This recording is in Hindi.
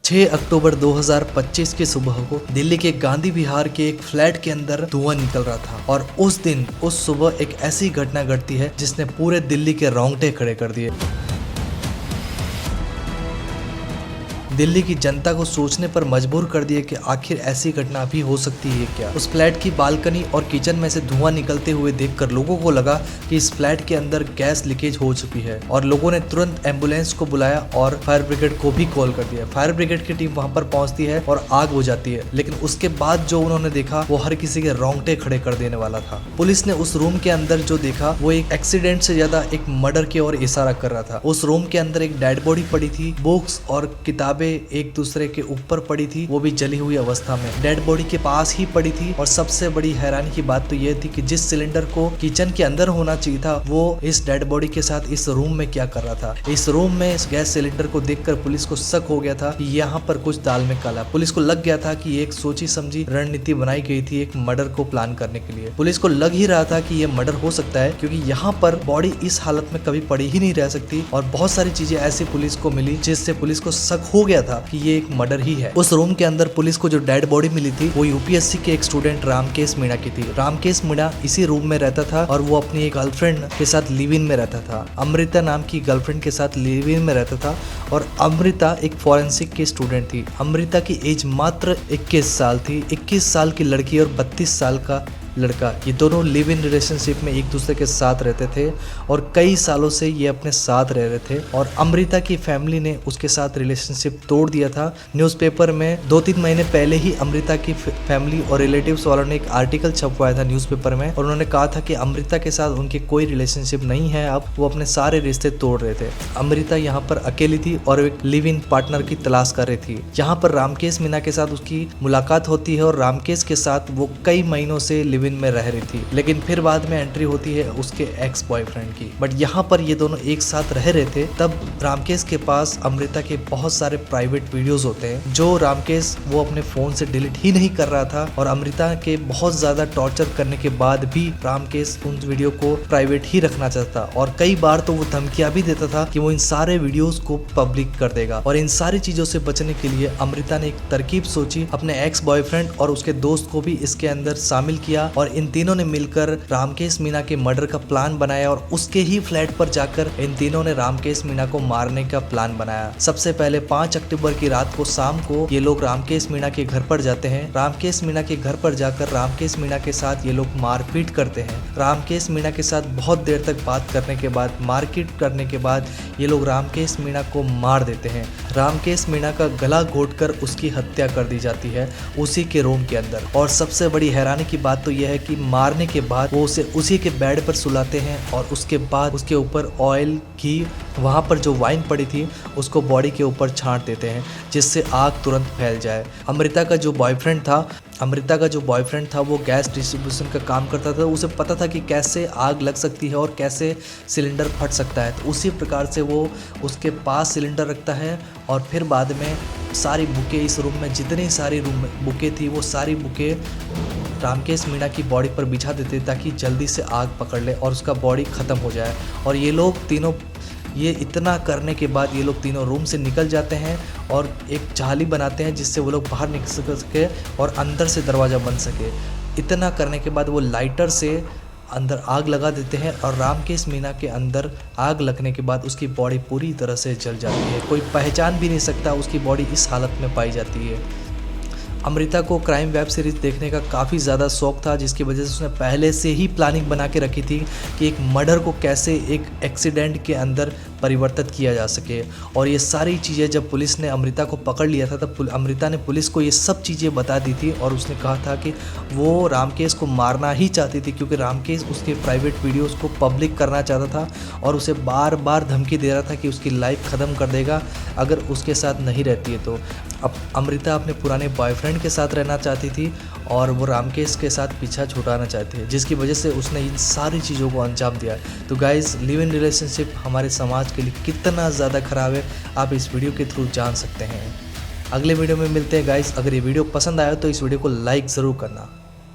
6 अक्टूबर 2025 की सुबह को दिल्ली के गांधी विहार के एक फ्लैट के अंदर धुआं निकल रहा था और उस दिन उस सुबह एक ऐसी घटना घटती है जिसने पूरे दिल्ली के रोंगटे खड़े कर दिए। दिल्ली की जनता को सोचने पर मजबूर कर दिया कि आखिर ऐसी घटना भी हो सकती है क्या। उस फ्लैट की बालकनी और किचन में से धुआं निकलते हुए देखकर लोगों को लगा कि इस फ्लैट के अंदर गैस लीकेज हो चुकी है और लोगों ने तुरंत एम्बुलेंस को बुलाया और फायर ब्रिगेड को भी कॉल कर दिया। फायर ब्रिगेड की टीम वहां पर पहुंचती है और आग बुझ जाती है, लेकिन उसके बाद जो उन्होंने देखा वो हर किसी के रोंगटे खड़े कर देने वाला था। पुलिस ने उस रूम के अंदर जो देखा वो एक एक्सीडेंट से ज्यादा एक मर्डर की ओर इशारा कर रहा था। उस रूम के अंदर एक डेड बॉडी पड़ी थी, बुक्स और किताबें एक दूसरे के ऊपर पड़ी थी, वो भी जली हुई अवस्था में डेड बॉडी के पास ही पड़ी थी। और सबसे बड़ी हैरानी की बात तो यह थी कि जिस सिलेंडर को किचन के अंदर होना चाहिए था वो इस डेड बॉडी के साथ इस रूम में क्या कर रहा था। इस रूम में इस गैस सिलेंडर को देखकर पुलिस को शक हो गया था कि यहाँ पर कुछ दाल में काला। पुलिस को लग गया था कि एक सोची समझी रणनीति बनाई गई थी एक मर्डर को प्लान करने के लिए। पुलिस को लग ही रहा था कि यह मर्डर हो सकता है क्योंकि यहाँ पर बॉडी इस हालत में कभी पड़ी ही नहीं रह सकती और बहुत सारी चीजें ऐसी पुलिस को मिली जिससे पुलिस को शक हो गया था कि ये एक मर्डर ही है। उस रूम के अंदर पुलिस को जो डेड बॉडी मिली थी वो यूपीएससी के एक स्टूडेंट रामकेश मीणा की थी। रामकेश मीणा इसी रूम में रहता था और वो अपनी एक गर्लफ्रेंड के साथ लिव इन में रहता था। अमृता नाम की गर्लफ्रेंड के साथ लिव इन में रहता था और अमृता एक फॉरेंसिक की स्टूडेंट थी। अमृता की एज मात्र 21 साल थी। 21 साल की लड़की और 32 साल का लड़का, ये दोनों लिव इन रिलेशनशिप में एक दूसरे के साथ रहते थे और कई सालों से ये अपने साथ रह रहे थे। और अमृता की फैमिली ने उसके साथ रिलेशनशिप तोड़ दिया था। न्यूज़पेपर में 2-3 महीने पहले ही अमृता की फैमिली और रिलेटिव्स वालों ने एक आर्टिकल छपवाया था न्यूज़पेपर में और उन्होंने कहा था कि अमृता के साथ उनके कोई रिलेशनशिप नहीं है, अब वो अपने सारे रिश्ते तोड़ रहे थे। अमृता यहाँ पर अकेली थी और एक लिव इन पार्टनर की तलाश कर रही थी। यहाँ पर रामकेश मीणा के साथ उसकी मुलाकात होती है और रामकेश के साथ वो कई महीनों से लिव इन में रह रही थी, लेकिन फिर बाद में एंट्री होती है उसके एक्स बॉयफ्रेंड की। बट यहाँ पर ये दोनों एक साथ रह रहे थे तब रामकेश के पास अमृता के बहुत सारे प्राइवेट वीडियोस होते हैं जो रामकेश वो अपने फोन से डिलीट ही नहीं कर रहा था और अमृता के बहुत ज्यादा टॉर्चर करने के बाद भी रामकेश उन वीडियो को प्राइवेट ही रखना चाहता और कई बार तो वो धमकियां भी देता था कि वो इन सारे वीडियोस को पब्लिक कर देगा। और इन सारी चीजों से बचने के लिए अमृता ने एक तरकीब सोची, अपने एक्स बॉयफ्रेंड और उसके दोस्त को भी इसके अंदर शामिल किया और इन तीनों ने मिलकर रामकेश मीणा के मर्डर का प्लान बनाया और उसके ही फ्लैट पर जाकर इन तीनों ने रामकेश मीणा को मारने का प्लान बनाया। सबसे पहले 5 अक्टूबर की रात को शाम को ये लोग रामकेश मीणा के घर पर जाते हैं। रामकेश मीणा के घर पर जाकर रामकेश मीणा के साथ ये लोग मारपीट करते हैं। रामकेश मीणा के साथ बहुत देर तक बात करने के बाद, मारपीट करने के बाद ये लोग रामकेश मीणा को मार देते हैं। रामकेश मीणा का गला घोंटकर उसकी हत्या कर दी जाती है उसी के रूम के अंदर। और सबसे बड़ी हैरानी की बात तो यह है कि मारने के बाद वो उसे उसी के बेड पर सुलाते हैं और उसके बाद उसके ऊपर ऑयल, घी, वहाँ पर जो वाइन पड़ी थी उसको बॉडी के ऊपर छांट देते हैं जिससे आग तुरंत फैल जाए। अमृता का जो बॉयफ्रेंड था वो गैस डिस्ट्रीब्यूशन का काम करता था। उसे पता था कि कैसे आग लग सकती है और कैसे सिलेंडर फट सकता है, तो उसी प्रकार से वो उसके पास सिलेंडर रखता है और फिर बाद में सारी बुके इस रूम में जितनी सारी बुके थी वो सारी बुके रामकेश मीणा की बॉडी पर बिछा देते ताकि जल्दी से आग पकड़ ले और उसका बॉडी ख़त्म हो जाए। और ये लोग तीनों ये इतना करने के बाद ये लोग तीनों रूम से निकल जाते हैं और एक जाली बनाते हैं जिससे वो लोग बाहर निकल सके और अंदर से दरवाज़ा बन सके। इतना करने के बाद वो लाइटर से अंदर आग लगा देते हैं और रामकेश मीणा के अंदर आग लगने के बाद उसकी बॉडी पूरी तरह से जल जाती है। कोई पहचान भी नहीं सकता, उसकी बॉडी इस हालत में पाई जाती है। अमृता को क्राइम वेब सीरीज देखने का काफ़ी ज़्यादा शौक था जिसकी वजह से उसने पहले से ही प्लानिंग बना के रखी थी कि एक मर्डर को कैसे एक एक्सीडेंट के अंदर परिवर्तित किया जा सके। और ये सारी चीज़ें जब पुलिस ने अमृता को पकड़ लिया था तब अमृता ने पुलिस को ये सब चीज़ें बता दी थी और उसने कहा था कि वो रामकेश को मारना ही चाहती थी क्योंकि रामकेश उसके प्राइवेट वीडियोस को पब्लिक करना चाहता था और उसे बार बार धमकी दे रहा था कि उसकी लाइफ ख़त्म कर देगा अगर उसके साथ नहीं रहती है तो। अब अमृता अपने पुराने बॉयफ्रेंड के साथ रहना चाहती थी और वो रामकेश के साथ पीछा छुड़ाना चाहती है जिसकी वजह से उसने इन सारी चीज़ों को अंजाम दिया। तो गाइस, लिव इन रिलेशनशिप हमारे समाज के लिए कितना ज़्यादा ख़राब है आप इस वीडियो के थ्रू जान सकते हैं। अगले वीडियो में मिलते हैं गाइस। अगर ये वीडियो पसंद आया तो इस वीडियो को लाइक ज़रूर करना।